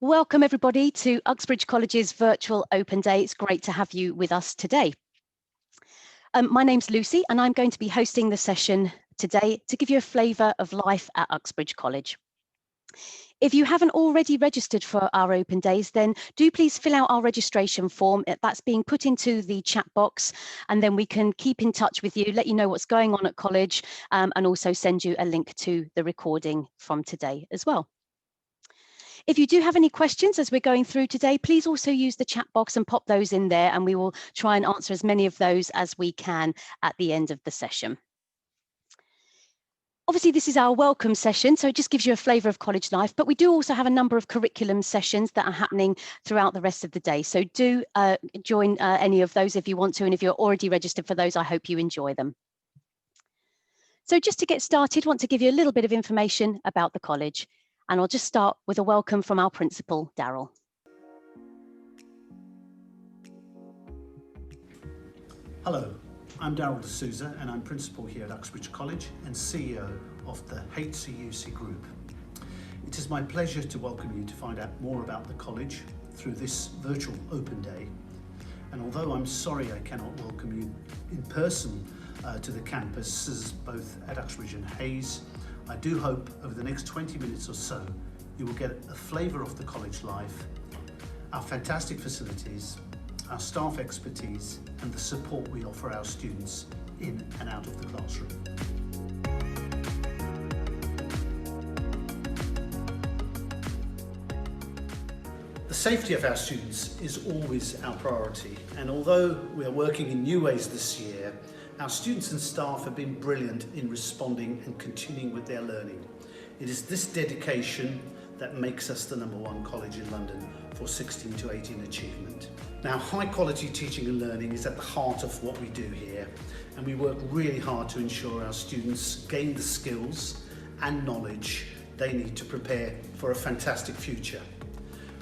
Welcome everybody to Uxbridge College's virtual Open Day. It's great to have you with us today. My name's Lucy and I'm going to be hosting the session today to give you a flavour of life at Uxbridge College. If you haven't already registered for our Open Days, then do please fill out our registration form. That's being put into the chat box, and then we can keep in touch with you, let you know what's going on at college, and also send you a link to the recording from today as well. If you do have any questions as we're going through today, please also use the chat box and pop those in there, and we will try and answer as many of those as we can at the end of the session. Obviously, this is our welcome session, so it just gives you a flavour of college life, but we do also have a number of curriculum sessions that are happening throughout the rest of the day. So do join any of those if you want to, and if you're already registered for those, I hope you enjoy them. So just to get started, I want to give you a little bit of information about the college. And I'll just start with a welcome from our principal, Daryl. Hello, I'm Daryl D'Souza and I'm principal here at Uxbridge College and CEO of the HCUC Group. It is my pleasure to welcome you to find out more about the college through this virtual Open Day. And although I'm sorry I cannot welcome you in person to the campuses both at Uxbridge and Hayes, I do hope over the next 20 minutes or so you will get a flavour of the college life, our fantastic facilities, our staff expertise and the support we offer our students in and out of the classroom. The safety of our students is always our priority, and although we are working in new ways this year, our students and staff have been brilliant in responding and continuing with their learning. It is this dedication that makes us the #1 college in London for 16 to 18 achievement. Now, high quality teaching and learning is at the heart of what we do here, and we work really hard to ensure our students gain the skills and knowledge they need to prepare for a fantastic future.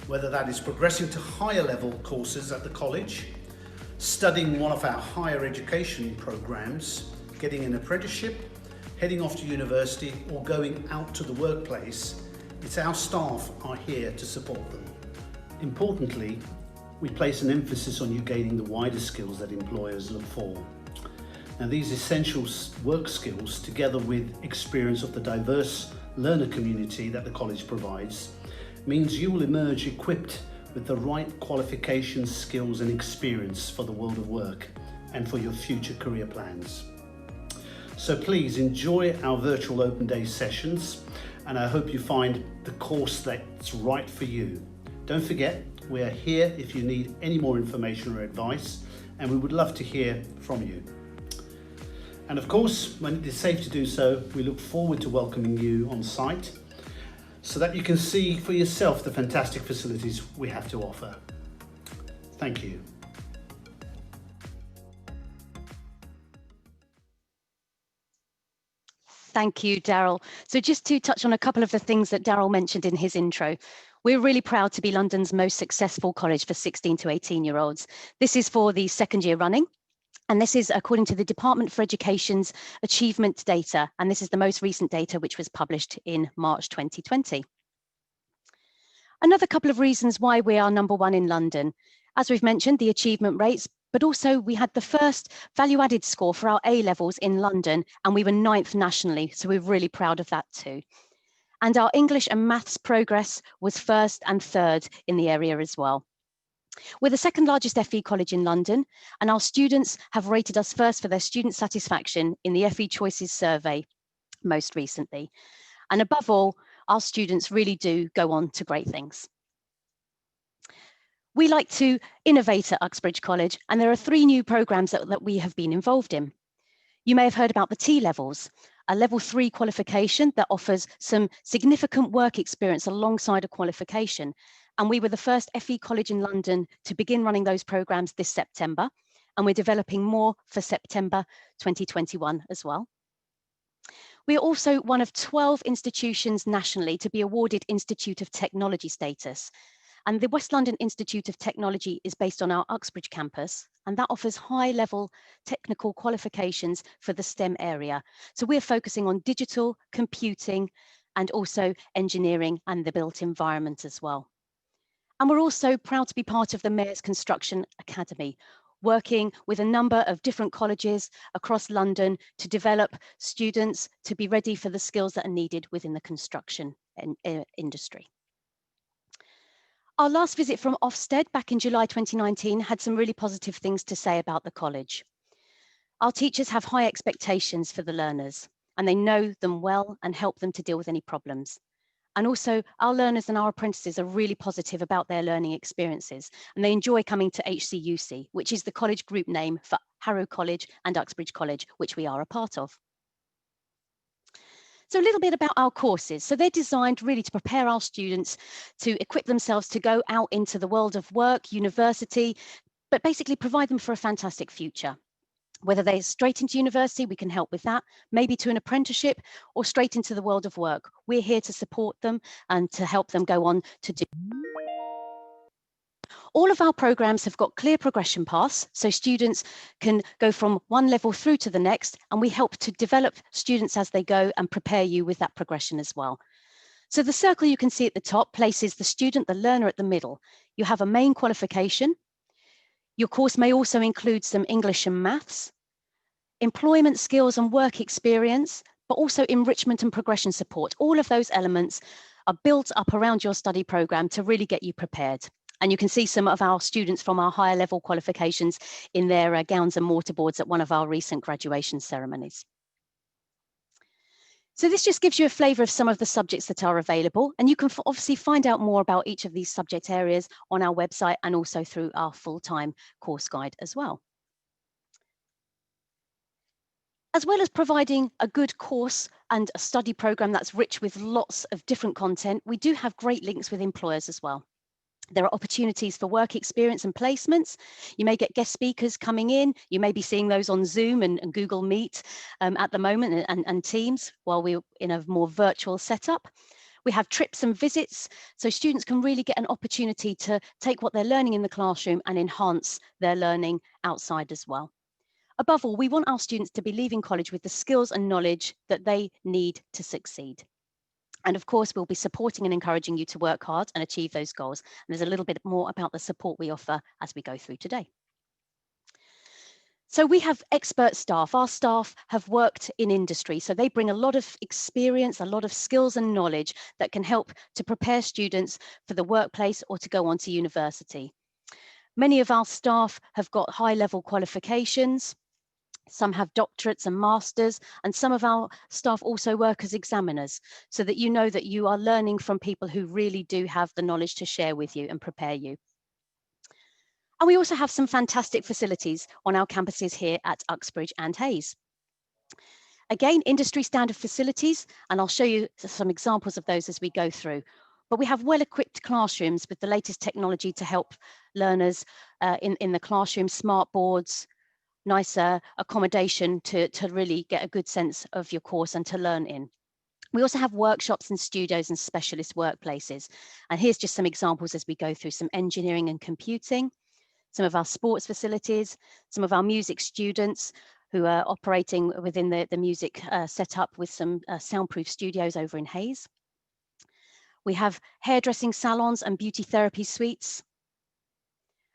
Whether that is progressing to higher level courses at the college, studying one of our higher education programs, getting an apprenticeship, heading off to university or going out to the workplace, it's our staff are here to support them. Importantly, we place an emphasis on you gaining the wider skills that employers look for. Now, these essential work skills, together with experience of the diverse learner community that the college provides, means you will emerge equipped with the right qualifications, skills and experience for the world of work and for your future career plans. So please enjoy our virtual Open Day sessions, and I hope you find the course that's right for you. Don't forget, we are here if you need any more information or advice, and we would love to hear from you. And of course, when it is safe to do so, we look forward to welcoming you on site so that you can see for yourself the fantastic facilities we have to offer. Thank you. Thank you, Daryl. So just to touch on a couple of the things that Daryl mentioned in his intro, we're really proud to be London's most successful college for 16 to 18-year-olds. This is for the second year running, and this is according to the Department for Education's achievement data, and this is the most recent data which was published in March 2020. Another couple of reasons why we are #1 in London. As we've mentioned, the achievement rates, but also we had the first value-added score for our A-levels in London, and we were 9th nationally, so we're really proud of that too. And our English and maths progress was 1st and 3rd in the area as well. We're the second largest FE college in London, and our students have rated us first for their student satisfaction in the FE Choices survey most recently. And above all, our students really do go on to great things. We like to innovate at Uxbridge College, and there are 3 new programs that we have been involved in. You may have heard about the T-levels, a level 3 qualification that offers some significant work experience alongside a qualification. And we were the first FE college in London to begin running those programs this September, and we're developing more for September 2021 as well. We are also one of 12 institutions nationally to be awarded Institute of Technology status. And the West London Institute of Technology is based on our Uxbridge campus, and that offers high-level technical qualifications for the STEM area. So we're focusing on digital, computing, and also engineering and the built environment as well. And we're also proud to be part of the Mayor's Construction Academy, working with a number of different colleges across London to develop students to be ready for the skills that are needed within the construction industry. Our last visit from Ofsted back in July 2019 had some really positive things to say about the college. Our teachers have high expectations for the learners, and they know them well and help them to deal with any problems. And also our learners and our apprentices are really positive about their learning experiences, and they enjoy coming to HCUC, which is the college group name for Harrow College and Uxbridge College, which we are a part of. So a little bit about our courses. So they're designed really to prepare our students to equip themselves to go out into the world of work, university, but basically provide them for a fantastic future. Whether they're straight into university, we can help with that, maybe to an apprenticeship or straight into the world of work. We're here to support them and to help them go on to do. All of our programs have got clear progression paths, so students can go from one level through to the next, and we help to develop students as they go and prepare you with that progression as well. So the circle you can see at the top places the student, the learner at the middle. You have a main qualification. Your course may also include some English and maths, employment skills and work experience, but also enrichment and progression support. All of those elements are built up around your study programme to really get you prepared. And you can see some of our students from our higher level qualifications in their gowns and mortarboards at one of our recent graduation ceremonies. So this just gives you a flavour of some of the subjects that are available, and you can obviously find out more about each of these subject areas on our website and also through our full-time course guide as well. As well as providing a good course and a study programme that's rich with lots of different content, we do have great links with employers as well. There are opportunities for work experience and placements. You may get guest speakers coming in. You may be seeing those on Zoom and Google Meet at the moment and Teams while we're in a more virtual setup. We have trips and visits, so students can really get an opportunity to take what they're learning in the classroom and enhance their learning outside as well. Above all, we want our students to be leaving college with the skills and knowledge that they need to succeed. And of course, we'll be supporting and encouraging you to work hard and achieve those goals. And there's a little bit more about the support we offer as we go through today. So we have expert staff. Our staff have worked in industry, so they bring a lot of experience, a lot of skills and knowledge that can help to prepare students for the workplace or to go on to university. Many of our staff have got high-level qualifications. Some have doctorates and masters, and some of our staff also work as examiners, so that you know that you are learning from people who really do have the knowledge to share with you and prepare you. And we also have some fantastic facilities on our campuses here at Uxbridge and Hayes. Again, industry standard facilities, and I'll show you some examples of those as we go through. But we have well-equipped classrooms with the latest technology to help learners in the classroom, smart boards, nicer accommodation to really get a good sense of your course and to learn in. We also have workshops and studios and specialist workplaces. And here's just some examples as we go through some engineering and computing, some of our sports facilities, some of our music students who are operating within the music setup with some soundproof studios over in Hayes. We have hairdressing salons and beauty therapy suites.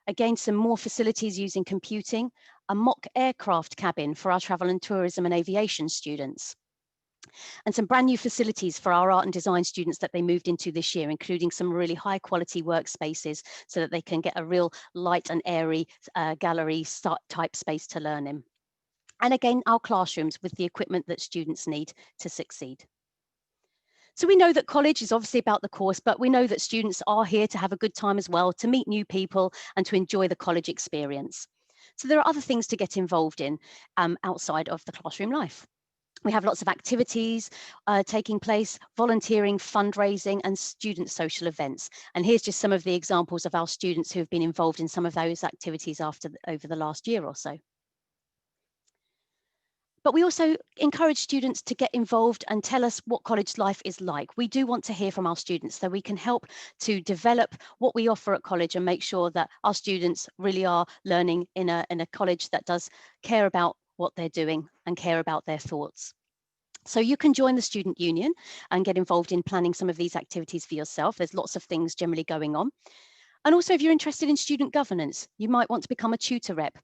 Again, some more facilities using computing, a mock aircraft cabin for our travel and tourism and aviation students, and some brand new facilities for our art and design students that they moved into this year, including some really high quality workspaces so that they can get a real light and airy gallery type space to learn in. And again, our classrooms with the equipment that students need to succeed. So we know that college is obviously about the course, but we know that students are here to have a good time as well, to meet new people and to enjoy the college experience. So there are other things to get involved in outside of the classroom life. We have lots of activities taking place, volunteering, fundraising, and student social events. And here's just some of the examples of our students who have been involved in some of those activities over the last year or so. But we also encourage students to get involved and tell us what college life is like. We do want to hear from our students so we can help to develop what we offer at college and make sure that our students really are learning in a college that does care about what they're doing and care about their thoughts. So you can join the student union and get involved in planning some of these activities for yourself. There's lots of things generally going on. And also, if you're interested in student governance, you might want to become a tutor rep,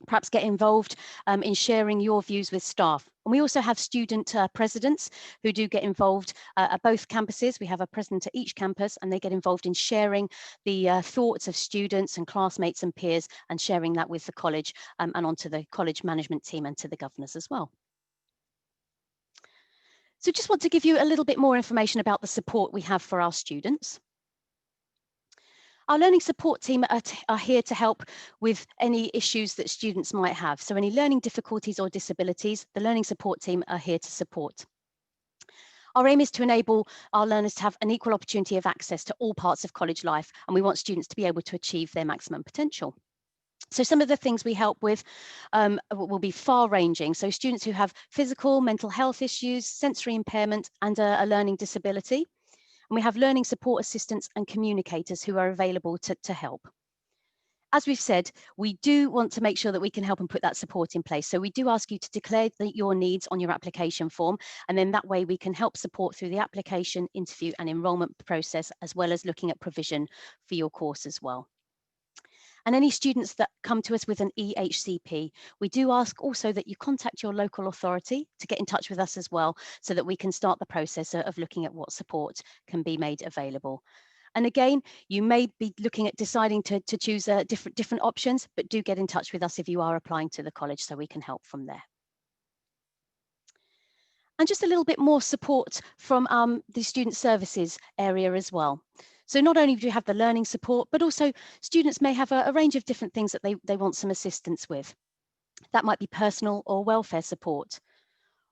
perhaps get involved in sharing your views with staff. And we also have student presidents who do get involved at both campuses. We have a president at each campus, and they get involved in sharing the thoughts of students and classmates and peers, and sharing that with the college and onto the college management team and to the governors as well. So just want to give you a little bit more information about the support we have for our students. Our learning support team are here to help with any issues that students might have. So any learning difficulties or disabilities, the learning support team are here to support. Our aim is to enable our learners to have an equal opportunity of access to all parts of college life, and we want students to be able to achieve their maximum potential. So some of the things we help with will be far ranging. So students who have physical, mental health issues, sensory impairment, and a learning disability. And we have learning support assistants and communicators who are available to help. As we've said, we do want to make sure that we can help and put that support in place. So we do ask you to declare your needs on your application form, and then that way we can help support through the application, interview and enrolment process, as well as looking at provision for your course as well. And any students that come to us with an EHCP, we do ask also that you contact your local authority to get in touch with us as well, so that we can start the process of looking at what support can be made available. And again, you may be looking at deciding to choose different options, but do get in touch with us if you are applying to the college so we can help from there. And just a little bit more support from the student services area as well. So not only do you have the learning support, but also students may have a range of different things that they want some assistance with. That might be personal or welfare support.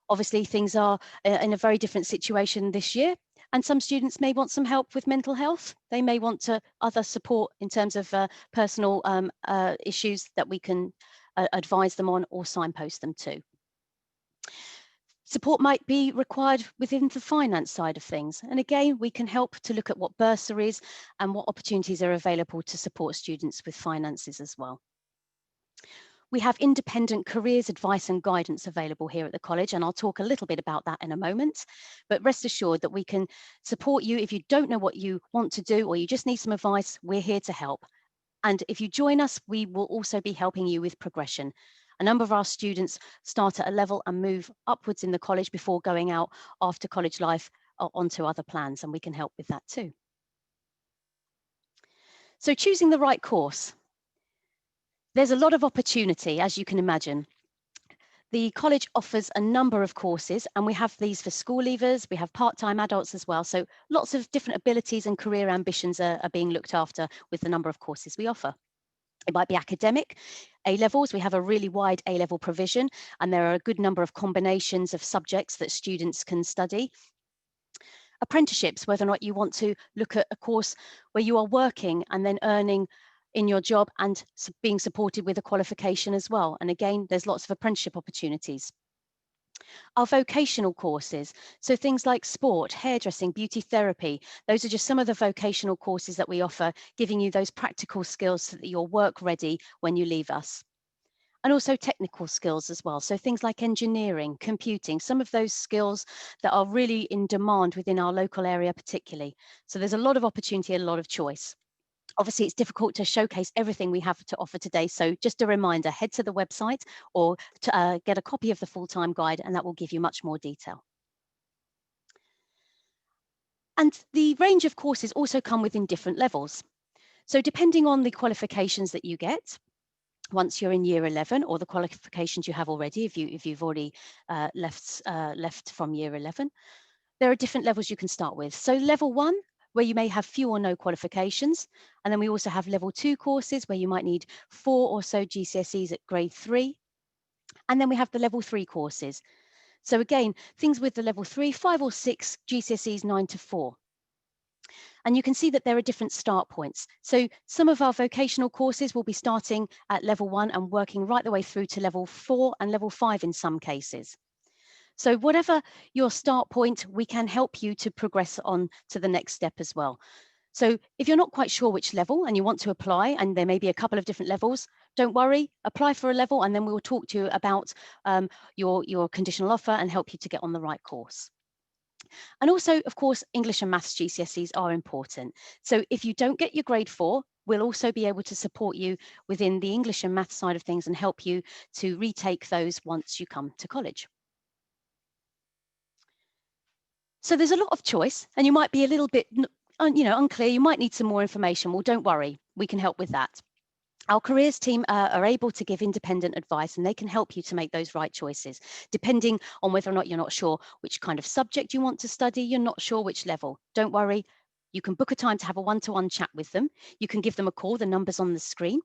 Obviously, things are in a very different situation this year, and some students may want some help with mental health. They may want other support in terms of personal issues that we can advise them on or signpost them to. Support might be required within the finance side of things. And again, we can help to look at what bursaries and what opportunities are available to support students with finances as well. We have independent careers advice and guidance available here at the college, and I'll talk a little bit about that in a moment. But rest assured that we can support you if you don't know what you want to do or you just need some advice. We're here to help. And if you join us, we will also be helping you with progression. A number of our students start at a level and move upwards in the college before going out after college life onto other plans, and we can help with that too. So choosing the right course. There's a lot of opportunity, as you can imagine. The college offers a number of courses, and we have these for school leavers, we have part-time adults as well. So lots of different abilities and career ambitions are being looked after with the number of courses we offer. It might be academic. A-levels, we have a really wide A-level provision, and there are a good number of combinations of subjects that students can study. Apprenticeships, whether or not you want to look at a course where you are working and then earning in your job and being supported with a qualification as well. And again, there's lots of apprenticeship opportunities. Our vocational courses, so things like sport, hairdressing, beauty therapy, those are just some of the vocational courses that we offer, giving you those practical skills so that you're work ready when you leave us. And also technical skills as well. So things like engineering, computing, some of those skills that are really in demand within our local area particularly. So there's a lot of opportunity and a lot of choice. Obviously, it's difficult to showcase everything we have to offer today. So just a reminder, head to the website or to get a copy of the full-time guide, and that will give you much more detail. And the range of courses also come within different levels. So depending on the qualifications that you get, once you're in year 11, or the qualifications you have already, if you've already left from year 11, there are different levels you can start with. So level 1, where you may have few or no qualifications. And then we also have level 2 courses where you might need 4 or so GCSEs at grade 3. And then we have the level 3 courses. So again, things with the level 3, 5 or 6 GCSEs 9 to 4. And you can see that there are different start points. So some of our vocational courses will be starting at level 1 and working right the way through to level 4 and level 5 in some cases. So whatever your start point, we can help you to progress on to the next step as well. So if you're not quite sure which level and you want to apply, and there may be a couple of different levels, don't worry, apply for a level and then we'll talk to you about your conditional offer and help you to get on the right course. And also, of course, English and Maths GCSEs are important. So if you don't get your grade 4, We'll also be able to support you within the English and math side of things and help you to retake those once you come to college. So there's a lot of choice, and you might be a little bit unclear. You might need some more information. Well, don't worry, we can help with that. Our careers team are able to give independent advice, and they can help you to make those right choices, depending on whether or not you're not sure which kind of subject you want to study, you're not sure which level. Don't worry, you can book a time to have a one-to-one chat with them. You can give them a call, the number's on the screen,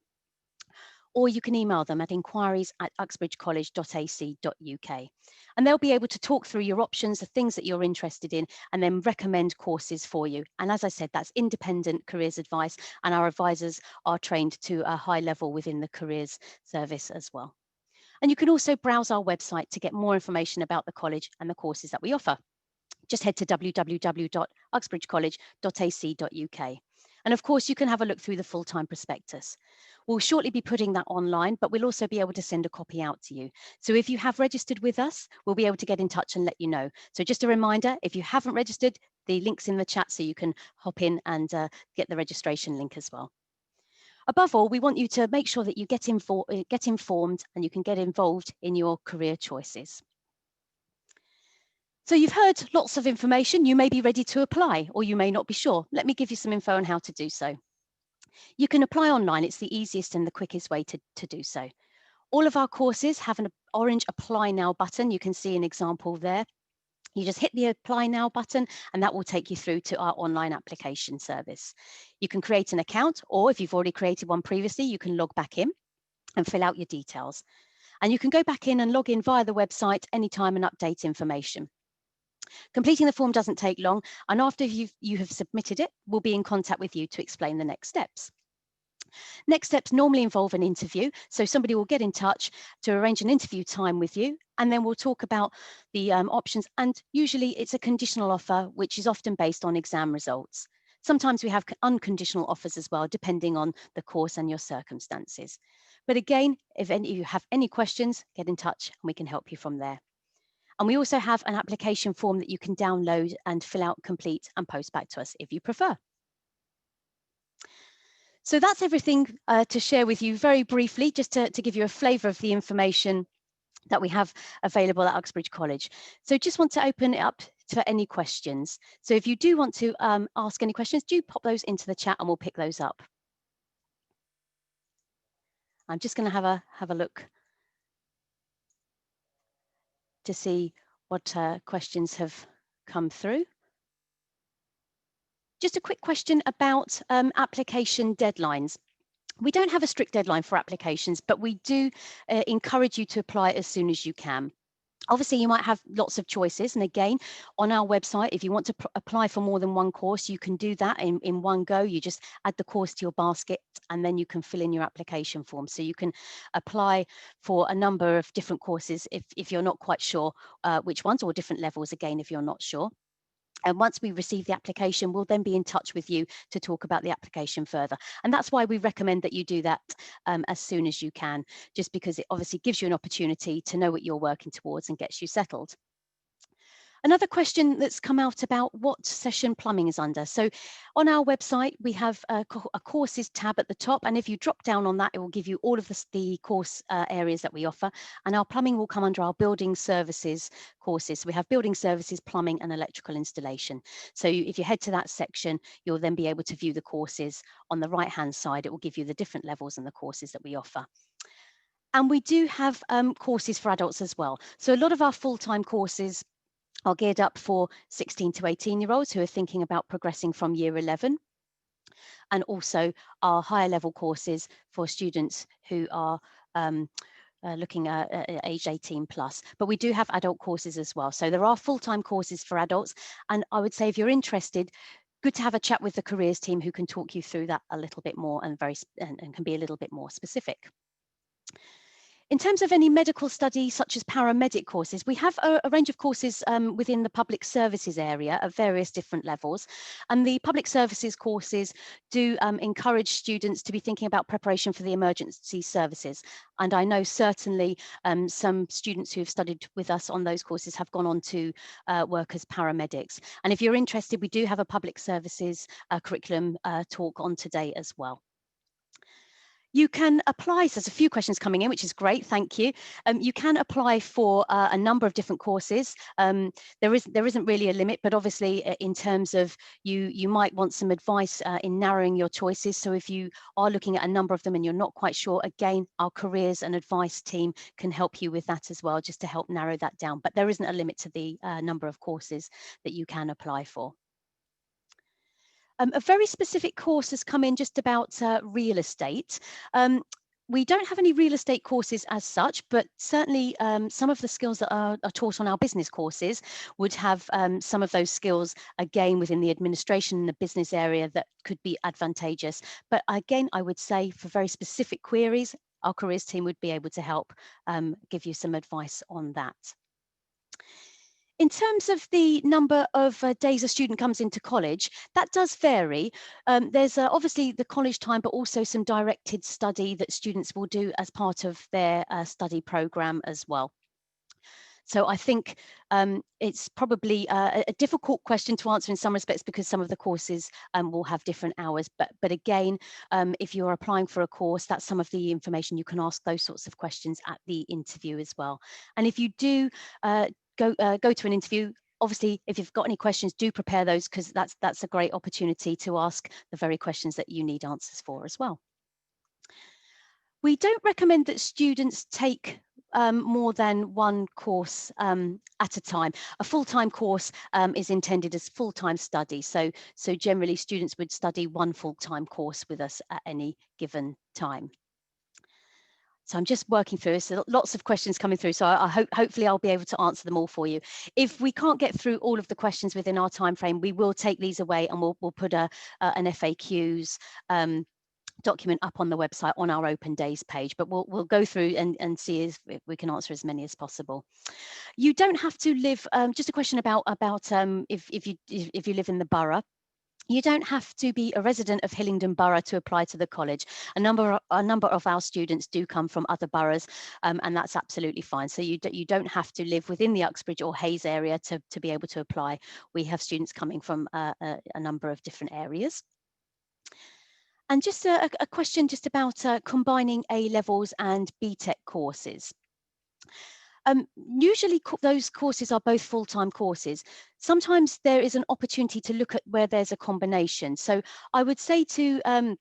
or you can email them at inquiries@uxbridgecollege.ac.uk. And they'll be able to talk through your options, the things that you're interested in, and then recommend courses for you. And as I said, that's independent careers advice, and our advisors are trained to a high level within the careers service as well. And you can also browse our website to get more information about the college and the courses that we offer. Just head to www.uxbridgecollege.ac.uk. And of course, you can have a look through the full-time prospectus. We'll shortly be putting that online, but we'll also be able to send a copy out to you. So if you have registered with us, we'll be able to get in touch and let you know. So just a reminder, if you haven't registered, the link's in the chat so you can hop in and get the registration link as well. Above all, we want you to make sure that you get informed and you can get involved in your career choices. So you've heard lots of information. You may be ready to apply, or you may not be sure. Let me give you some info on how to do so. You can apply online. It's the easiest and the quickest way to do so. All of our courses have an orange Apply Now button. You can see an example there. You just hit the Apply Now button, and that will take you through to our online application service. You can create an account, or if you've already created one previously, you can log back in and fill out your details. And you can go back in and log in via the website anytime and update information. Completing the form doesn't take long, and after you have submitted it, we'll be in contact with you to explain the next steps. Next steps normally involve an interview, so somebody will get in touch to arrange an interview time with you, and then we'll talk about the options, and usually it's a conditional offer, which is often based on exam results. Sometimes we have unconditional offers as well, depending on the course and your circumstances. But again, if you have any questions, get in touch and we can help you from there. And we also have an application form that you can download and fill out, complete, and post back to us if you prefer. So that's everything to share with you very briefly, just to give you a flavour of the information that we have available at Uxbridge College. So just want to open it up for any questions. So if you do want to ask any questions, do pop those into the chat and we'll pick those up. I'm just going to have a look to see what questions have come through. Just a quick question about application deadlines. We don't have a strict deadline for applications, but we do encourage you to apply as soon as you can. Obviously, you might have lots of choices. And again, on our website, if you want to apply for more than one course, you can do that in one go. You just add the course to your basket and then you can fill in your application form. So you can apply for a number of different courses if you're not quite sure which ones, or different levels again if you're not sure. And once we receive the application, we'll then be in touch with you to talk about the application further. And that's why we recommend that you do that as soon as you can, just because it obviously gives you an opportunity to know what you're working towards and gets you settled. Another question that's come out about what session plumbing is under. So on our website, we have a courses tab at the top. And if you drop down on that, it will give you all of the course areas that we offer. And our plumbing will come under our building services courses. So we have building services, plumbing and electrical installation. So if you head to that section, you'll then be able to view the courses. On the right-hand side, it will give you the different levels and the courses that we offer. And we do have courses for adults as well. So a lot of our full-time courses are geared up for 16 to 18-year-olds who are thinking about progressing from year 11, and also our higher level courses for students who are looking at age 18 plus. But we do have adult courses as well. So there are full-time courses for adults. And I would say if you're interested, good to have a chat with the careers team who can talk you through that a little bit more and can be a little bit more specific. In terms of any medical study, such as paramedic courses, we have a range of courses within the public services area at various different levels. And the public services courses do encourage students to be thinking about preparation for the emergency services. And I know certainly some students who have studied with us on those courses have gone on to work as paramedics. And if you're interested, we do have a public services curriculum talk on today as well. You can apply, so there's a few questions coming in, which is great, thank you. You can apply for a number of different courses. There isn't really a limit, but obviously in terms of you might want some advice in narrowing your choices. So if you are looking at a number of them and you're not quite sure, again, our careers and advice team can help you with that as well, just to help narrow that down. But there isn't a limit to the number of courses that you can apply for. A very specific course has come in just about real estate. We don't have any real estate courses as such, but certainly some of the skills that are taught on our business courses would have some of those skills again within the administration and the business area that could be advantageous. But again, I would say for very specific queries, our careers team would be able to help give you some advice on that. In terms of the number of days a student comes into college, that does vary. There's obviously the college time, but also some directed study that students will do as part of their study program as well. So I think it's probably a difficult question to answer in some respects because some of the courses will have different hours. But again, if you're applying for a course, that's some of the information you can ask those sorts of questions at the interview as well. And if you do go to an interview, obviously, if you've got any questions, do prepare those because that's a great opportunity to ask the very questions that you need answers for as well. We don't recommend that students take more than one course at a time. A full-time course is intended as full-time study. So generally students would study one full-time course with us at any given time. So I'm just working through, so lots of questions coming through. So hopefully I'll be able to answer them all for you. If we can't get through all of the questions within our time frame, we will take these away and we'll put an FAQs document up on the website on our Open Days page, but we'll go through and see if we can answer as many as possible. You don't have to live, just a question about if you live in the borough. You don't have to be a resident of Hillingdon Borough to apply to the college. A number of our students do come from other boroughs, and that's absolutely fine. So you don't have to live within the Uxbridge or Hayes area to be able to apply. We have students coming from a number of different areas. And just a question just about combining A-levels and BTEC courses. Usually those courses are both full-time courses. Sometimes there is an opportunity to look at where there's a combination. So I would say to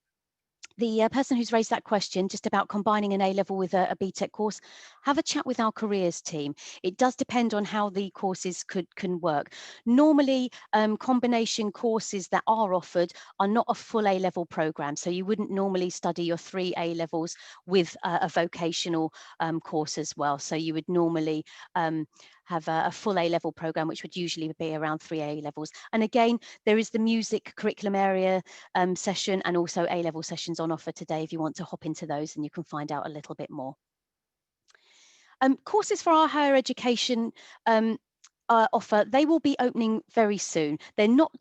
the person who's raised that question just about combining an A-level with a BTEC course, have a chat with our careers team. It does depend on how the courses can work. Normally, combination courses that are offered are not a full A-level program. So you wouldn't normally study your 3 A-levels with a vocational course as well. So you would normally have a full A-level program, which would usually be around 3 A-levels. And again, there is the music curriculum area session and also A-level sessions on offer today if you want to hop into those and you can find out a little bit more. Courses for our higher education offer, they will be opening very soon. They're not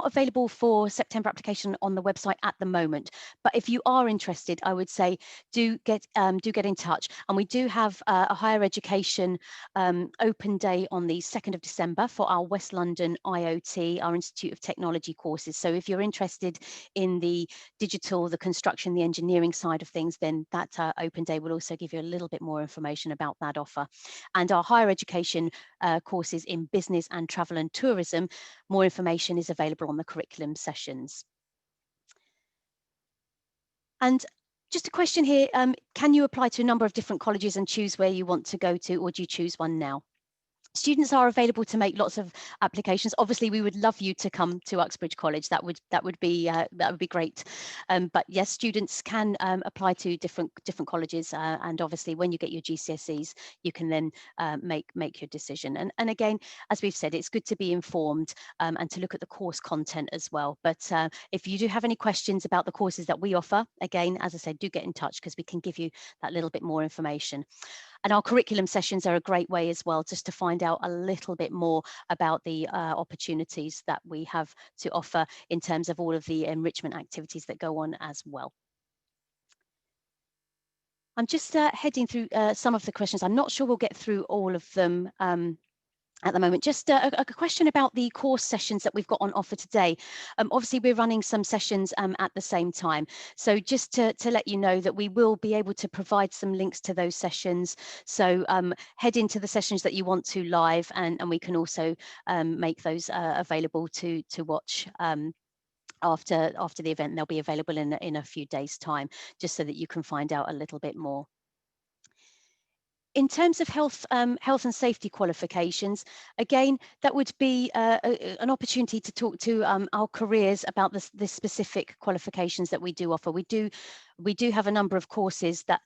available for September application on the website at the moment, but if you are interested, I would say do get in touch. And we do have a higher education open day on the 2nd of December for our West London IoT, our Institute of Technology courses. So if you're interested in the digital, the construction, the engineering side of things, then that open day will also give you a little bit more information about that offer. And our higher education courses in business and travel and tourism, more information is available on the curriculum sessions. And just a question here, can you apply to a number of different colleges and choose where you want to go to, or do you choose one now? Students are available to make lots of applications. Obviously, we would love you to come to Uxbridge College. That would be great. But yes, students can apply to different colleges, and obviously, when you get your GCSEs, you can then make your decision. And again, as we've said, it's good to be informed and to look at the course content as well. But if you do have any questions about the courses that we offer, again, as I said, do get in touch because we can give you that little bit more information. And our curriculum sessions are a great way as well, just to find out a little bit more about the opportunities that we have to offer in terms of all of the enrichment activities that go on as well. I'm just heading through some of the questions. I'm not sure we'll get through all of them at the moment. Just a question about the course sessions that we've got on offer today. Obviously, we're running some sessions at the same time. So just to let you know that we will be able to provide some links to those sessions. So head into the sessions that you want to live, and we can also make those available to watch after the event. They'll be available in a few days' time, just so that you can find out a little bit more. In terms of health and safety qualifications, again, that would be an opportunity to talk to our careers about the specific qualifications that we do offer. We do have a number of courses that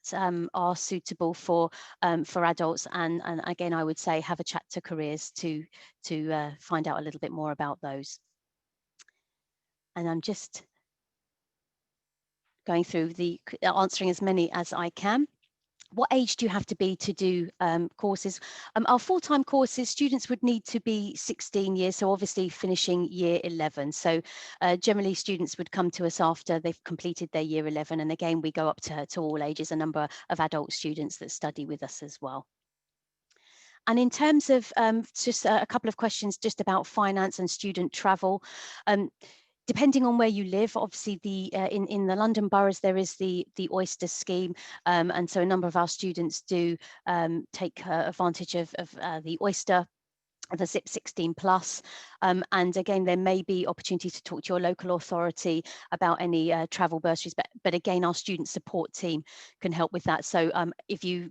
are suitable for adults, and again, I would say have a chat to careers to find out a little bit more about those. And I'm just going through answering as many as I can. What age do you have to be to do courses? Our full-time courses, students would need to be 16 years, so obviously finishing year 11. So generally students would come to us after they've completed their year 11. And again, we go up to all ages, a number of adult students that study with us as well. And in terms of just a couple of questions just about finance and student travel. Depending on where you live, obviously in the London boroughs there is the Oyster scheme, and so a number of our students do take advantage of the Oyster, the ZIP 16 plus, and again there may be opportunity to talk to your local authority about any travel bursaries, but again our student support team can help with that. So if you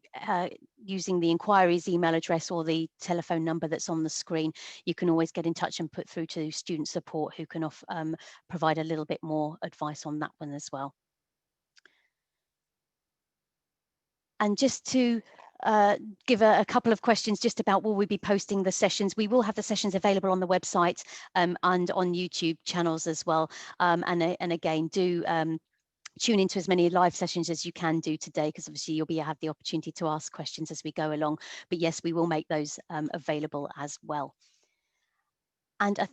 using the inquiries email address or the telephone number that's on the screen, you can always get in touch and put through to student support, who can provide a little bit more advice on that one as well. And just to give a couple of questions just about, will we be posting the sessions? We will have the sessions available on the website and on YouTube channels as well. And again, do tune into as many live sessions as you can do today, because obviously you'll have the opportunity to ask questions as we go along. But yes, we will make those available as well. And I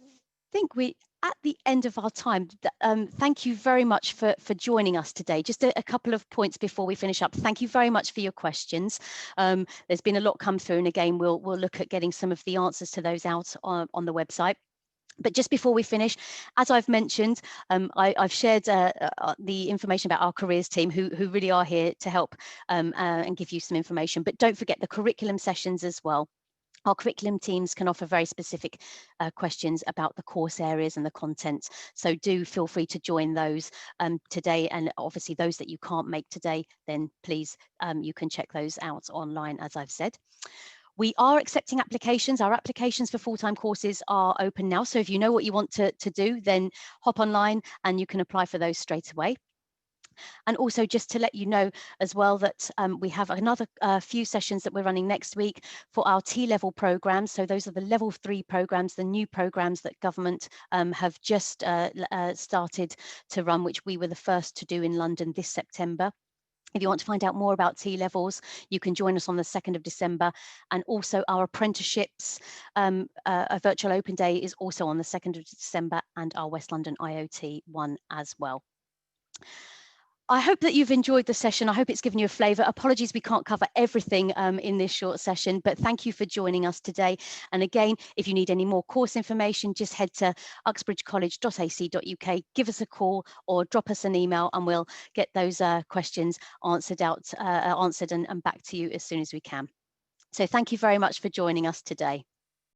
think we're at the end of our time. Thank you very much for joining us today. Just a couple of points before we finish up. Thank you very much for your questions. There's been a lot come through, and again, we'll look at getting some of the answers to those out on the website. But just before we finish, as I've mentioned, I've shared the information about our careers team, who really are here to help and give you some information. But don't forget the curriculum sessions as well. Our curriculum teams can offer very specific questions about the course areas and the content. So do feel free to join those today. And obviously those that you can't make today, then please, you can check those out online, as I've said. We are accepting applications. Our applications for full-time courses are open now. So if you know what you want to do, then hop online and you can apply for those straight away. And also just to let you know as well that we have another few sessions that we're running next week for our T-level programs. So those are the level 3 programs, the new programs that government have just started to run, which we were the first to do in London this September. If you want to find out more about T-levels, you can join us on the 2nd of December. And also our apprenticeships, a virtual open day is also on the 2nd of December, and our West London IoT one as well. I hope that you've enjoyed the session. I hope it's given you a flavour. Apologies, we can't cover everything in this short session, but thank you for joining us today. And again, if you need any more course information, just head to uxbridgecollege.ac.uk, give us a call or drop us an email, and we'll get those questions answered and back to you as soon as we can. So thank you very much for joining us today.